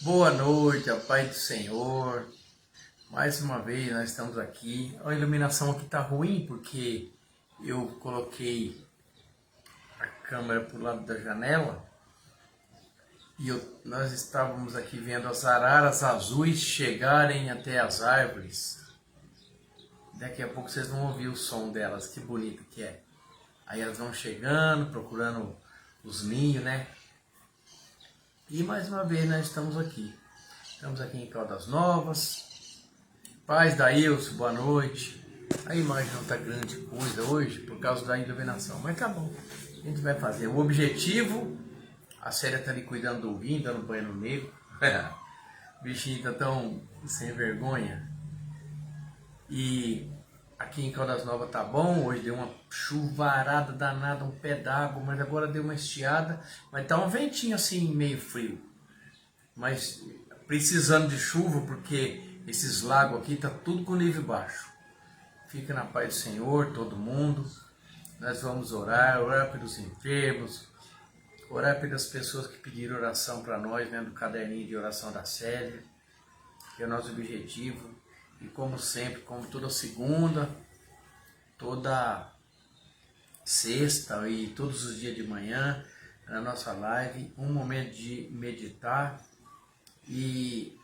Boa noite, a paz do Senhor. Mais uma vez nós estamos aqui. A iluminação aqui está ruim porque eu coloquei a câmera para o lado da janela e nós estávamos aqui vendo as araras azuis chegarem até as árvores. Daqui a pouco vocês vão ouvir o som delas, que bonito que é. Aí elas vão chegando, procurando os ninhos, né? E mais uma vez nós estamos aqui. Estamos aqui em Caldas Novas. Paz da Ilse, boa noite. A imagem não está grande coisa hoje por causa da iluminação, mas tá bom. A gente vai fazer. O objetivo, a Célia está ali cuidando do vinho, dando banho no negro. O bichinho está tão sem vergonha. E aqui em Caldas Novas tá bom, hoje deu uma chuvarada danada, um pé d'água, mas agora deu uma estiada, mas tá um ventinho assim meio frio, mas precisando de chuva porque esses lagos aqui tá tudo com nível baixo. Fica na paz do Senhor, todo mundo. Nós vamos orar pelos enfermos, orar pelas pessoas que pediram oração para nós, né, do caderninho de oração da Célia, que é o nosso objetivo. E como sempre, como toda segunda, toda sexta e todos os dias de manhã, na nossa live, um momento de meditar e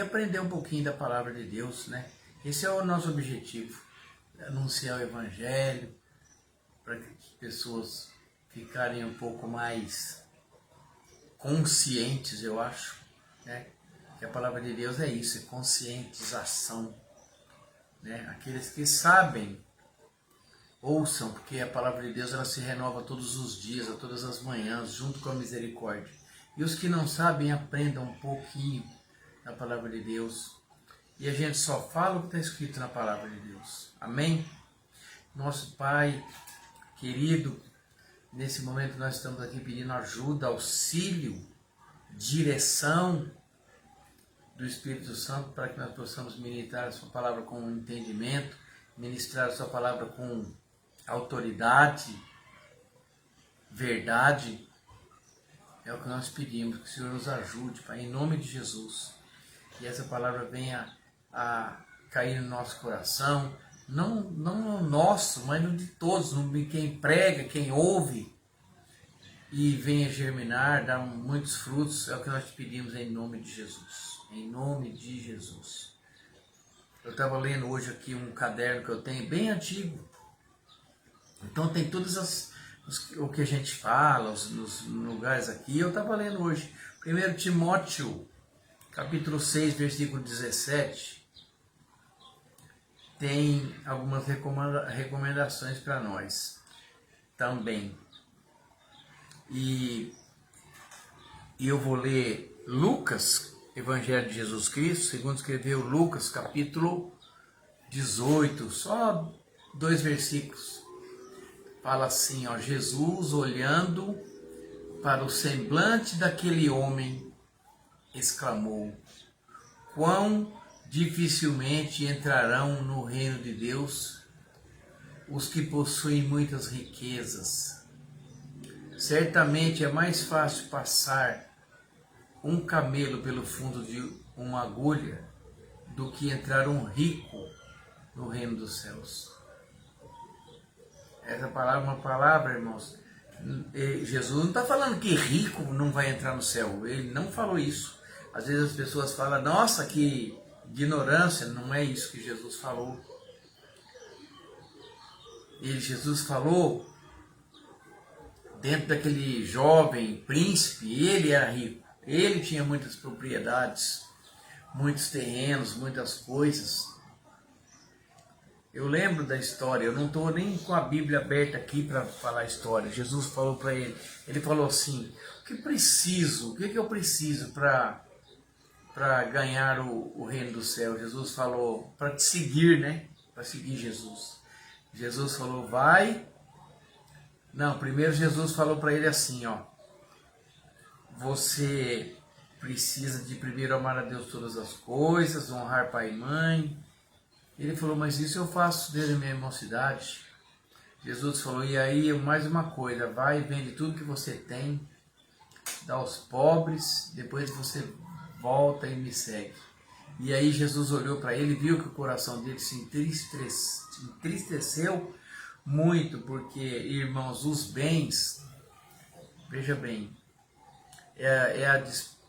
aprender um pouquinho da palavra de Deus, né? Esse é o nosso objetivo, anunciar o Evangelho, para que as pessoas ficarem um pouco mais conscientes, eu acho, né? Que a palavra de Deus é isso, é conscientização, né? Aqueles que sabem, ouçam, porque a palavra de Deus ela se renova todos os dias, a todas as manhãs, junto com a misericórdia. E os que não sabem, aprendam um pouquinho da palavra de Deus. E a gente só fala o que está escrito na palavra de Deus. Amém? Nosso Pai querido, nesse momento nós estamos aqui pedindo ajuda, auxílio, direção do Espírito Santo para que nós possamos ministrar a sua palavra com entendimento, ministrar a sua palavra com autoridade, verdade. É o que nós pedimos, que o Senhor nos ajude, Pai, em nome de Jesus. E essa palavra venha a cair no nosso coração, não no nosso, mas no de todos, no de quem prega, quem ouve, e venha germinar, dar muitos frutos. É o que nós te pedimos em nome de Jesus. Em nome de Jesus. Eu estava lendo hoje aqui um caderno que eu tenho, bem antigo. Então tem todas o que a gente fala, nos lugares aqui. Eu estava lendo hoje 1 Timóteo, capítulo 6, versículo 17. Tem algumas recomendações para nós também. E eu vou ler Lucas, Evangelho de Jesus Cristo, segundo escreveu Lucas, capítulo 18, só 2 versículos. Fala assim, ó, Jesus olhando para o semblante daquele homem, exclamou: quão dificilmente entrarão no reino de Deus os que possuem muitas riquezas. Certamente é mais fácil passar um camelo pelo fundo de uma agulha do que entrar um rico no reino dos céus. Essa palavra é uma palavra, irmãos. Jesus não está falando que rico não vai entrar no céu. Ele não falou isso. Às vezes as pessoas falam, nossa, que ignorância. Não é isso que Jesus falou. Jesus falou dentro daquele jovem príncipe, ele era rico. Ele tinha muitas propriedades, muitos terrenos, muitas coisas. Eu lembro da história, eu não estou nem com a Bíblia aberta aqui para falar a história. Jesus falou para ele falou assim, o que eu preciso para ganhar o reino do céu? Jesus falou, para te seguir, né? Para seguir Jesus. Jesus falou, vai. Não, primeiro Jesus falou para ele assim, ó. Você precisa de primeiro amar a Deus todas as coisas, honrar pai e mãe. Ele falou, mas isso eu faço desde a minha mocidade. Jesus falou, e aí mais uma coisa, vai e vende tudo que você tem, dá aos pobres, depois você volta e me segue. E aí Jesus olhou para ele e viu que o coração dele se entristeceu muito, porque, irmãos, os bens, veja bem, é a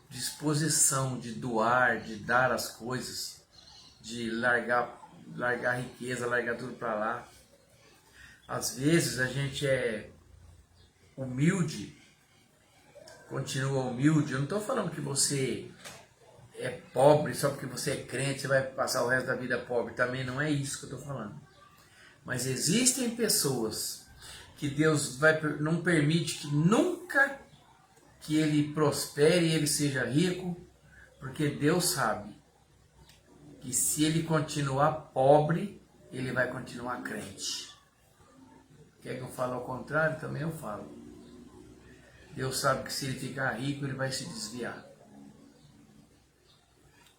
disposição de doar, de dar as coisas, de largar a riqueza, largar tudo para lá. Às vezes a gente é humilde, continua humilde. Eu não estou falando que você é pobre só porque você é crente, você vai passar o resto da vida pobre. Também não é isso que eu estou falando. Mas existem pessoas que Deus não permite que nunca que ele prospere e ele seja rico, porque Deus sabe que se ele continuar pobre, ele vai continuar crente. Quer que eu fale ao contrário? Também eu falo. Deus sabe que se ele ficar rico, ele vai se desviar.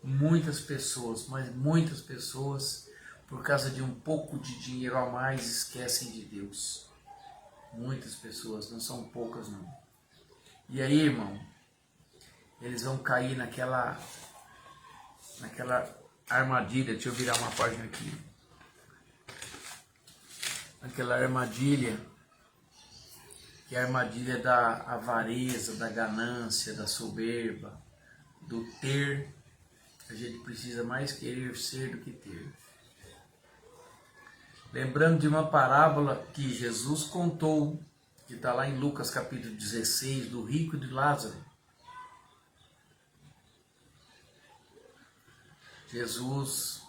Muitas pessoas, mas muitas pessoas, por causa de um pouco de dinheiro a mais, esquecem de Deus. Muitas pessoas, não são poucas não. E aí, irmão, eles vão cair naquela armadilha. Deixa eu virar uma página aqui. Aquela armadilha, que é a armadilha da avareza, da ganância, da soberba, do ter. A gente precisa mais querer ser do que ter. Lembrando de uma parábola que Jesus contou, que está lá em Lucas capítulo 16, do rico e de Lázaro. Jesus,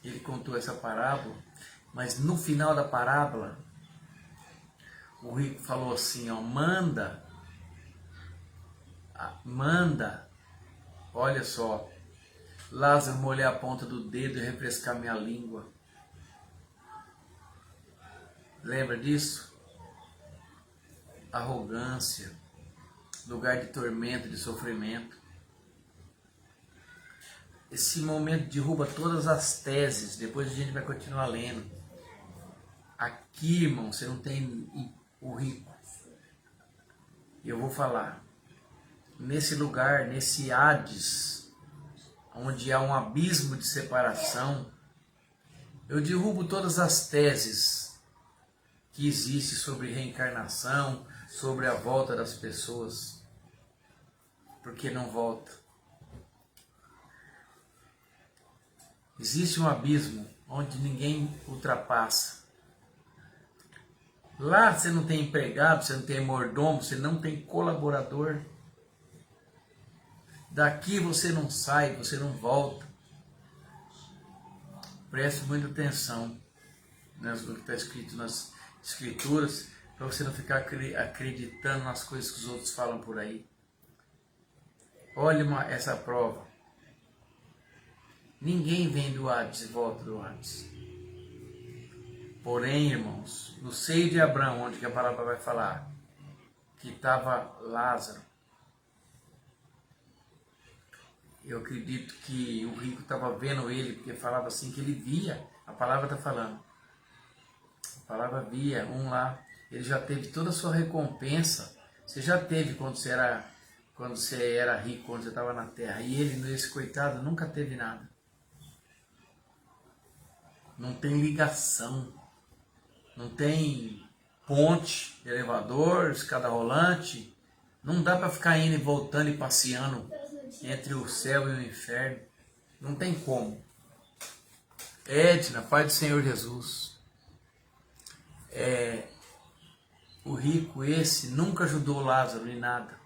ele contou essa parábola, mas no final da parábola, o rico falou assim, ó, manda, olha só, Lázaro molhar a ponta do dedo e refrescar minha língua. Lembra disso? Arrogância, lugar de tormento, de sofrimento. Esse momento derruba todas as teses, depois a gente vai continuar lendo. Aqui, irmão, você não tem o rico. E eu vou falar, nesse lugar, nesse Hades, onde há um abismo de separação, eu derrubo todas as teses que existem sobre reencarnação, sobre a volta das pessoas, porque não volta. Existe um abismo onde ninguém ultrapassa. Lá você não tem empregado, você não tem mordomo, você não tem colaborador. Daqui você não sai, você não volta. Preste muita atenção no que está escrito nas escrituras, para você não ficar acreditando nas coisas que os outros falam por aí. Olhe essa prova. Ninguém vem do Hades e volta do Hades. Porém, irmãos, no seio de Abraão, onde que a palavra vai falar que estava Lázaro, eu acredito que o rico estava vendo ele, porque falava assim que ele via, a palavra está falando. A palavra via, lá, ele já teve toda a sua recompensa. Você já teve quando você era rico, quando você estava na terra. E ele, esse coitado, nunca teve nada. Não tem ligação. Não tem ponte, elevador, escada rolante. Não dá para ficar indo e voltando e passeando entre o céu e o inferno. Não tem como. Edna, Pai do Senhor Jesus. O rico esse nunca ajudou Lázaro em nada.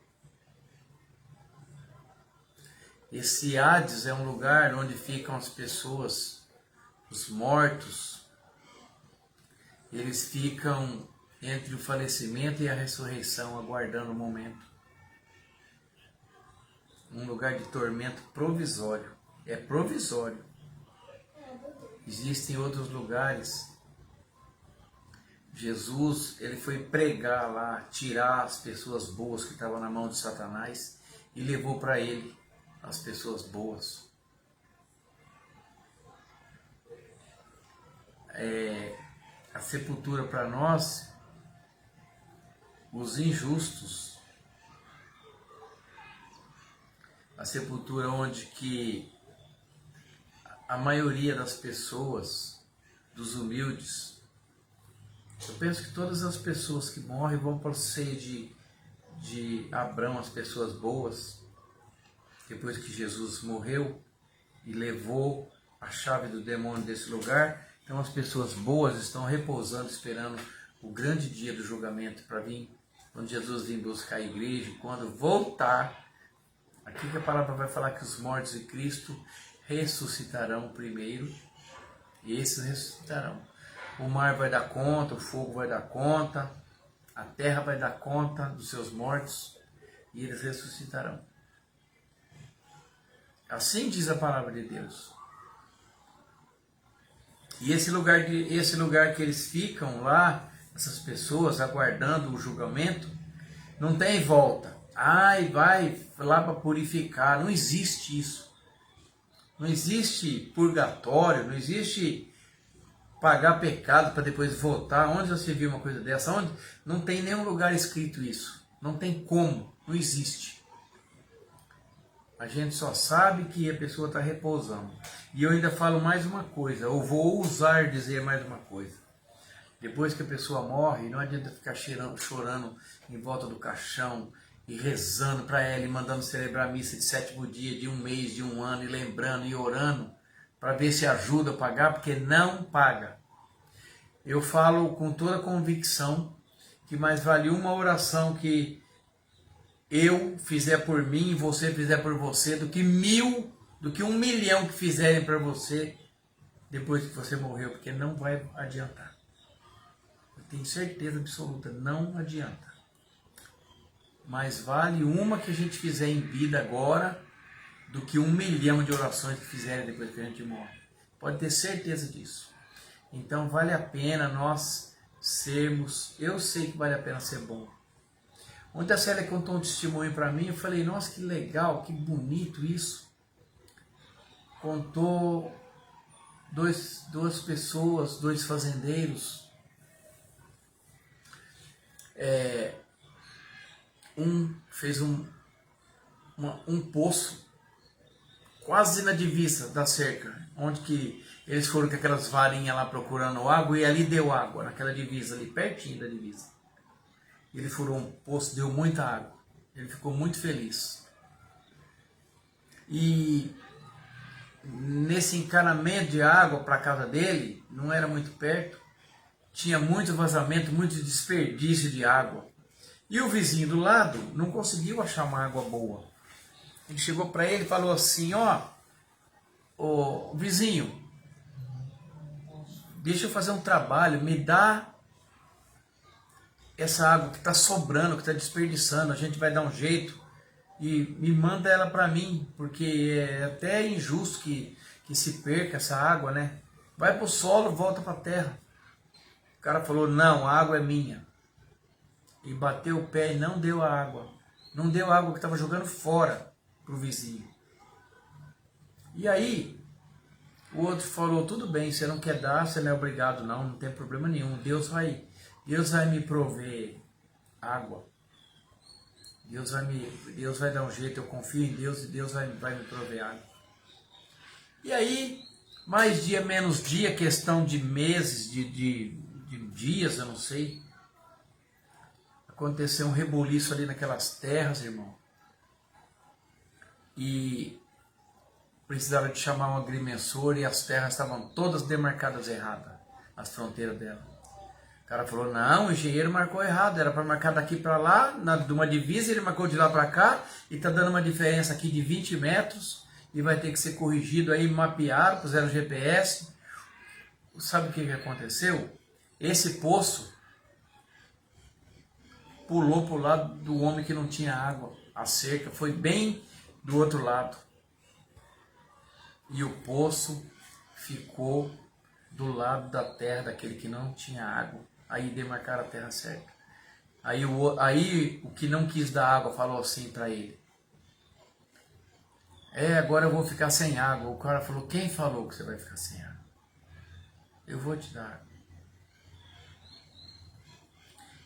Esse Hades é um lugar onde ficam as pessoas, os mortos. Eles ficam entre o falecimento e a ressurreição, aguardando o momento. Um lugar de tormento provisório. É provisório. Existem outros lugares. Jesus, ele foi pregar lá, tirar as pessoas boas que estavam na mão de Satanás e levou para ele as pessoas boas. A sepultura para nós, os injustos, sepultura onde que a maioria das pessoas, dos humildes, eu penso que todas as pessoas que morrem vão para o seio de Abraão, as pessoas boas, depois que Jesus morreu e levou a chave do demônio desse lugar. Então as pessoas boas estão repousando, esperando o grande dia do julgamento para vir, quando Jesus vir buscar a igreja, quando voltar. Aqui que a palavra vai falar que os mortos de Cristo ressuscitarão primeiro, e esses ressuscitarão. O mar vai dar conta, o fogo vai dar conta, a terra vai dar conta dos seus mortos, e eles ressuscitarão. Assim diz a palavra de Deus. E esse lugar que eles ficam lá, essas pessoas aguardando o julgamento, não tem volta. Ai, vai lá para purificar. Não existe isso. Não existe purgatório, não existe pagar pecado para depois voltar. Onde você viu uma coisa dessa? Onde? Não tem nenhum lugar escrito isso. Não tem como. Não existe. A gente só sabe que a pessoa está repousando. E eu ainda falo mais uma coisa. Eu vou ousar dizer mais uma coisa. Depois que a pessoa morre, não adianta ficar chorando em volta do caixão e rezando para ela e mandando celebrar a missa de 7º dia, de um mês, de um ano, e lembrando e orando para ver se ajuda a pagar, porque não paga. Eu falo com toda convicção que mais vale uma oração que eu fizer por mim e você fizer por você, do que 1 milhão que fizerem para você depois que você morreu, porque não vai adiantar. Eu tenho certeza absoluta, não adianta. Mais vale uma que a gente fizer em vida agora do que 1 milhão de orações que fizerem depois que a gente morre. Pode ter certeza disso. Então vale a pena nós sermos, eu sei que vale a pena ser bom. Ontem a Célia contou um testemunho para mim, eu falei, nossa, que legal, que bonito isso. Contou duas pessoas, 2 fazendeiros. Um fez um poço quase na divisa da cerca, onde que eles foram com aquelas varinhas lá procurando água, e ali deu água, naquela divisa ali, pertinho da divisa. Ele furou um poço, deu muita água. Ele ficou muito feliz. E nesse encanamento de água para a casa dele, não era muito perto, tinha muito vazamento, muito desperdício de água. E o vizinho do lado não conseguiu achar uma água boa. Ele chegou para ele e falou assim, ô vizinho, deixa eu fazer um trabalho, me dá essa água que está sobrando, que está desperdiçando, a gente vai dar um jeito e me manda ela para mim, porque é até injusto que se perca essa água, né? Vai para o solo, volta para a terra. O cara falou, não, a água é minha. E bateu o pé e não deu a água. Não deu a água que estava jogando fora para o vizinho. E aí, o outro falou, tudo bem, você não quer dar, você não é obrigado não tem problema nenhum. Deus vai me prover água. Deus vai dar um jeito, eu confio em Deus e Deus vai me prover água. E aí, mais dia, menos dia, questão de meses, de dias, eu não sei. Aconteceu um rebuliço ali naquelas terras, irmão. E precisaram de chamar um agrimensor e as terras estavam todas demarcadas erradas, as fronteiras dela. O cara falou, não, o engenheiro marcou errado, era para marcar daqui para lá, de uma divisa, ele marcou de lá para cá, e está dando uma diferença aqui de 20 metros, e vai ter que ser corrigido aí, mapeado, puseram GPS. Sabe o que aconteceu? Esse poço pulou para o lado do homem que não tinha água, a cerca foi bem do outro lado. E o poço ficou do lado da terra daquele que não tinha água. Aí demarcaram a terra certa. Aí o que não quis dar água falou assim para ele, agora eu vou ficar sem água. O cara falou, quem falou que você vai ficar sem água? Eu vou te dar água.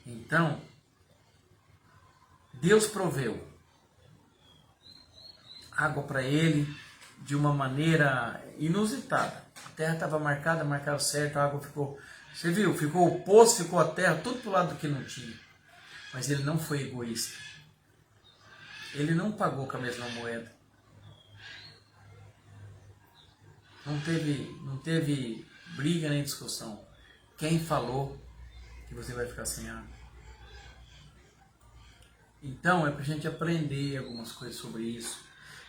Então, Deus proveu água para ele de uma maneira inusitada. A terra estava marcada, marcaram certo, a água ficou... Você viu? Ficou o poço, ficou a terra, tudo pro lado do que não tinha. Mas ele não foi egoísta. Ele não pagou com a mesma moeda. Não teve briga nem discussão. Quem falou que você vai ficar sem água? Então é pra gente aprender algumas coisas sobre isso.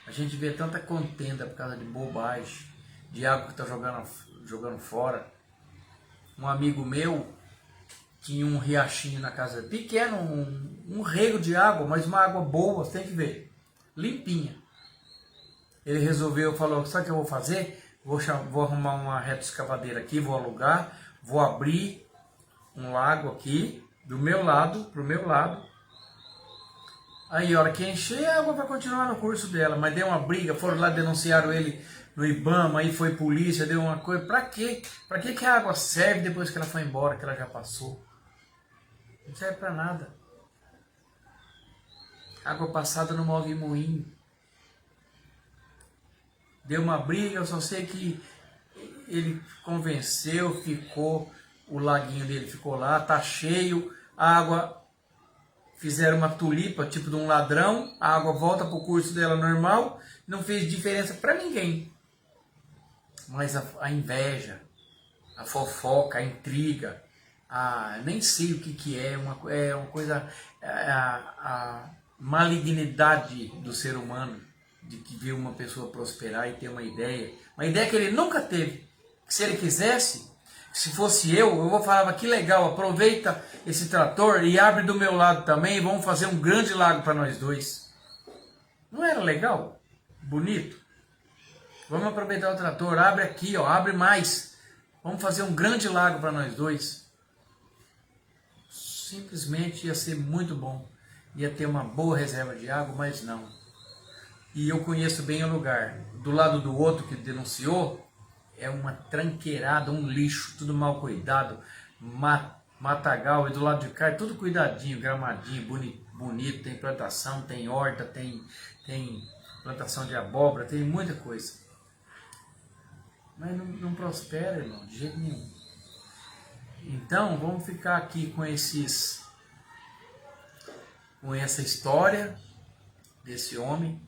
A gente vê tanta contenda por causa de bobagem, de água que está jogando fora. Um amigo meu tinha um riachinho na casa, pequeno, um rego de água, mas uma água boa, você tem que ver, limpinha. Ele resolveu, falou, sabe o que eu vou fazer? Vou arrumar uma retroescavadeira aqui, vou alugar, vou abrir um lago aqui, do meu lado, pro meu lado. Aí, a hora que encher, a água vai continuar no curso dela. Mas deu uma briga, foram lá, denunciaram ele no IBAMA, aí foi polícia, deu uma coisa. Pra quê? Pra que a água serve depois que ela foi embora, que ela já passou? Não serve pra nada. Água passada não move moinho. Deu uma briga, eu só sei que ele convenceu, ficou, o laguinho dele ficou lá, tá cheio, a água... Fizeram uma tulipa, tipo de um ladrão, a água volta para o curso dela normal, não fez diferença para ninguém. Mas a inveja, a fofoca, a intriga, nem sei o que é uma coisa, a malignidade do ser humano, de que vê uma pessoa prosperar e ter uma ideia que ele nunca teve, que se ele quisesse, se fosse eu falava que legal, aproveita esse trator e abre do meu lado também e vamos fazer um grande lago para nós dois. Não era legal? Bonito? Vamos aproveitar o trator, abre aqui, ó, abre mais. Vamos fazer um grande lago para nós dois. Simplesmente ia ser muito bom. Ia ter uma boa reserva de água, mas não. E eu conheço bem o lugar. Do lado do outro que denunciou, é uma tranqueirada, um lixo, tudo mal cuidado, matagal, e do lado de cá é tudo cuidadinho, gramadinho, bonito, tem plantação, tem horta, tem plantação de abóbora, tem muita coisa. Mas não prospera, irmão, de jeito nenhum. Então, vamos ficar aqui com essa história desse homem.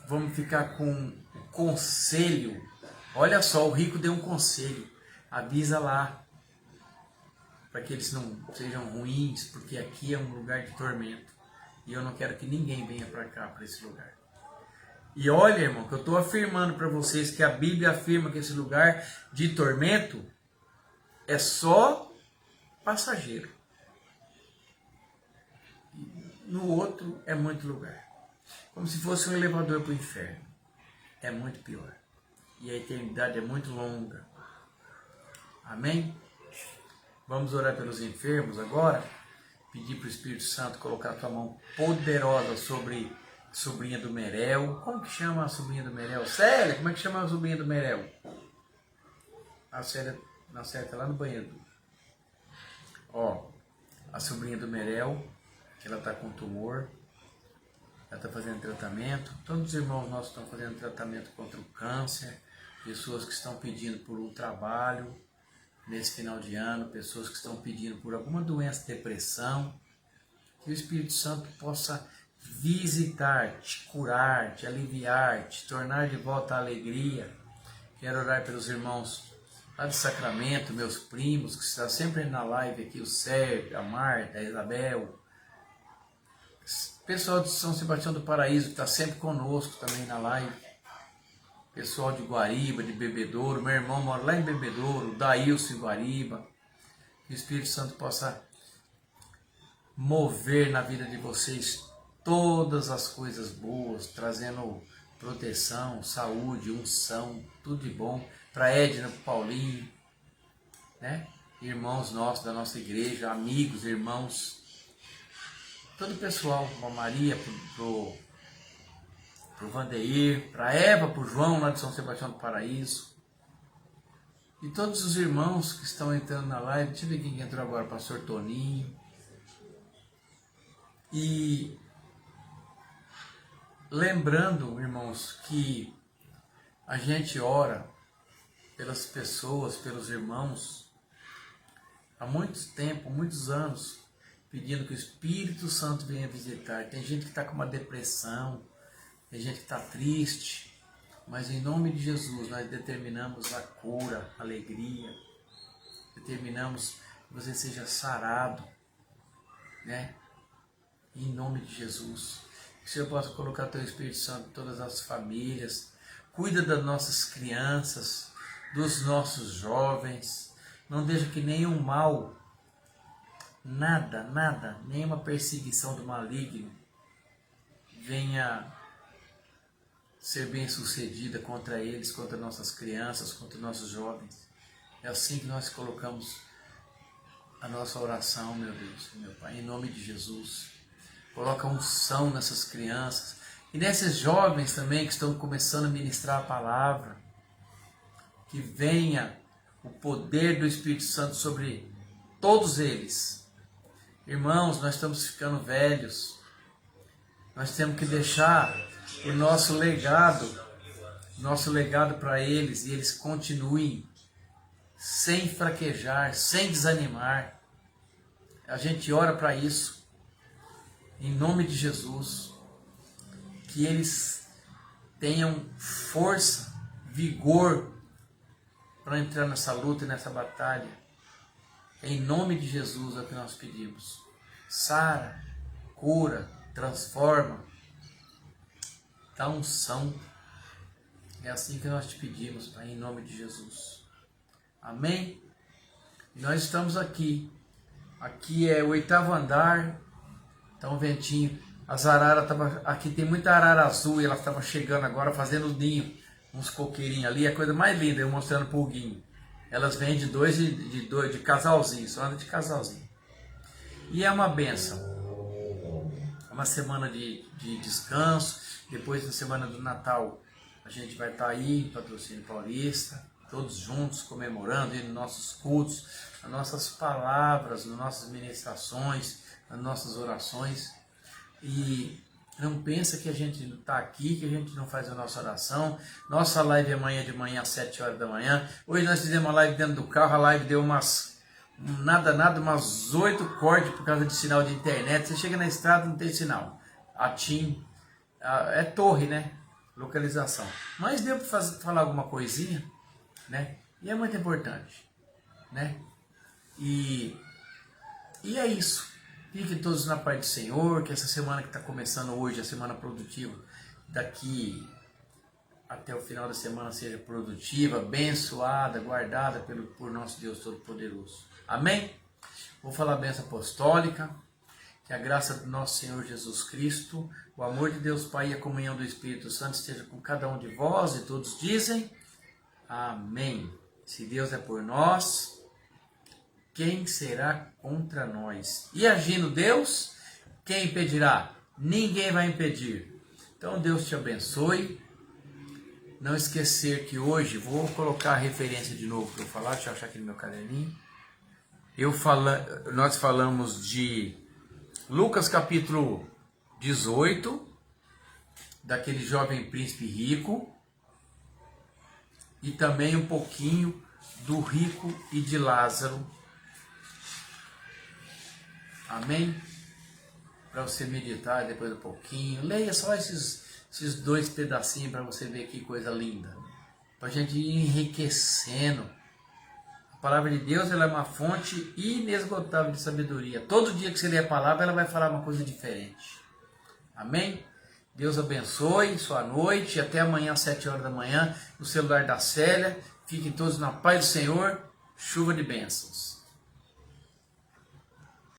Vamos ficar com o conselho. Olha só, o rico deu um conselho, avisa lá, para que eles não sejam ruins, porque aqui é um lugar de tormento, e eu não quero que ninguém venha para cá, para esse lugar. E olha, irmão, que eu estou afirmando para vocês que a Bíblia afirma que esse lugar de tormento é só passageiro. No outro é muito lugar, como se fosse um elevador para o inferno, é muito pior. E a eternidade é muito longa. Amém? Vamos orar pelos enfermos agora. Pedir para o Espírito Santo colocar a tua mão poderosa sobre a sobrinha do Merel. Como que chama a sobrinha do Merel? Célia, como é que chama a sobrinha do Merel? A Célia está lá no banheiro. Ó, a sobrinha do Merel, que ela está com tumor. Ela está fazendo tratamento. Todos os irmãos nossos estão fazendo tratamento contra o câncer. Pessoas que estão pedindo por um trabalho nesse final de ano, pessoas que estão pedindo por alguma doença, depressão, que o Espírito Santo possa visitar, te curar, te aliviar, te tornar de volta à alegria. Quero orar pelos irmãos lá de Sacramento, meus primos, que estão sempre na live aqui, o Sérgio, a Marta, a Isabel, pessoal de São Sebastião do Paraíso, que está sempre conosco também na live. Pessoal de Guariba, de Bebedouro, meu irmão mora lá em Bebedouro, Daílson em Guariba. Que o Espírito Santo possa mover na vida de vocês todas as coisas boas, trazendo proteção, saúde, unção, tudo de bom. Para Edna, para Paulinho, né? Irmãos nossos da nossa igreja, amigos, irmãos, todo o pessoal, para Maria, para o Vandeir, para Eva, para o João lá de São Sebastião do Paraíso. E todos os irmãos que estão entrando na live. Deixa eu ver quem entrou agora, pastor Toninho. E lembrando, irmãos, que a gente ora pelas pessoas, pelos irmãos, há muito tempo, muitos anos, pedindo que o Espírito Santo venha visitar. Tem gente que está com uma depressão, tem gente que está triste, mas em nome de Jesus nós determinamos a cura, a alegria, determinamos que você seja sarado, né? Em nome de Jesus. Que o Senhor possa colocar o teu Espírito Santo em todas as famílias, cuida das nossas crianças, dos nossos jovens, não deixa que nenhum mal, nada, nenhuma perseguição do maligno venha ser bem sucedida contra eles, contra nossas crianças, contra nossos jovens. É assim que nós colocamos a nossa oração, meu Deus, meu Pai, em nome de Jesus. Coloca unção nessas crianças e nesses jovens também que estão começando a ministrar a palavra. Que venha o poder do Espírito Santo sobre todos eles. Irmãos, nós estamos ficando velhos. Nós temos que deixar o nosso legado para eles e eles continuem sem fraquejar, sem desanimar. A gente ora para isso, em nome de Jesus, que eles tenham força, vigor para entrar nessa luta e nessa batalha. Em nome de Jesus é o que nós pedimos. Sara, cura, transforma, dá unção. É assim que nós te pedimos, Pai, em nome de Jesus. Amém? E nós estamos aqui. Aqui é o 8º andar. Tá um ventinho. As araras estavam... Aqui tem muita arara azul e ela estava chegando agora fazendo ninho. Uns coqueirinhos ali. A coisa mais linda, eu mostrando pro Guinho. Elas vêm de dois de casalzinho. Só anda de casalzinho. E é uma bênção. É uma semana de descanso. Depois da semana do Natal, a gente vai estar aí em Patrocínio Paulista. Todos juntos, comemorando, indo nos nossos cultos, nas nossas palavras, nas nossas ministrações, nas nossas orações. E não pensa que a gente está aqui, que a gente não faz a nossa oração. Nossa live é amanhã de manhã, às 7 horas da manhã. Hoje nós fizemos uma live dentro do carro, a live deu umas 8 cortes por causa de sinal de internet. Você chega na estrada, não tem sinal. A TIM, é torre, né? Localização. Mas deu para falar alguma coisinha, né? E é muito importante, né? E é isso. Fiquem todos na paz do Senhor, que essa semana que está começando hoje, a semana produtiva, daqui até o final da semana seja produtiva, abençoada, guardada por nosso Deus Todo-Poderoso. Amém? Vou falar a bênção apostólica, que a graça do nosso Senhor Jesus Cristo, o amor de Deus Pai e a comunhão do Espírito Santo esteja com cada um de vós, e todos dizem amém. Se Deus é por nós, quem será contra nós? E agindo Deus, quem impedirá? Ninguém vai impedir. Então Deus te abençoe. Não esquecer que hoje, vou colocar a referência de novo para eu falar, deixa eu achar aqui no meu caderninho. Nós falamos de Lucas capítulo 18, daquele jovem príncipe rico, e também um pouquinho do rico e de Lázaro. Amém? Para você meditar depois um pouquinho. Leia só esses 2 pedacinhos para você ver que coisa linda. Para a gente ir enriquecendo. A palavra de Deus, ela é uma fonte inesgotável de sabedoria. Todo dia que você lê a palavra, ela vai falar uma coisa diferente. Amém? Deus abençoe sua noite. Até amanhã às 7 horas da manhã. No celular da Célia. Fiquem todos na paz do Senhor. Chuva de bênçãos.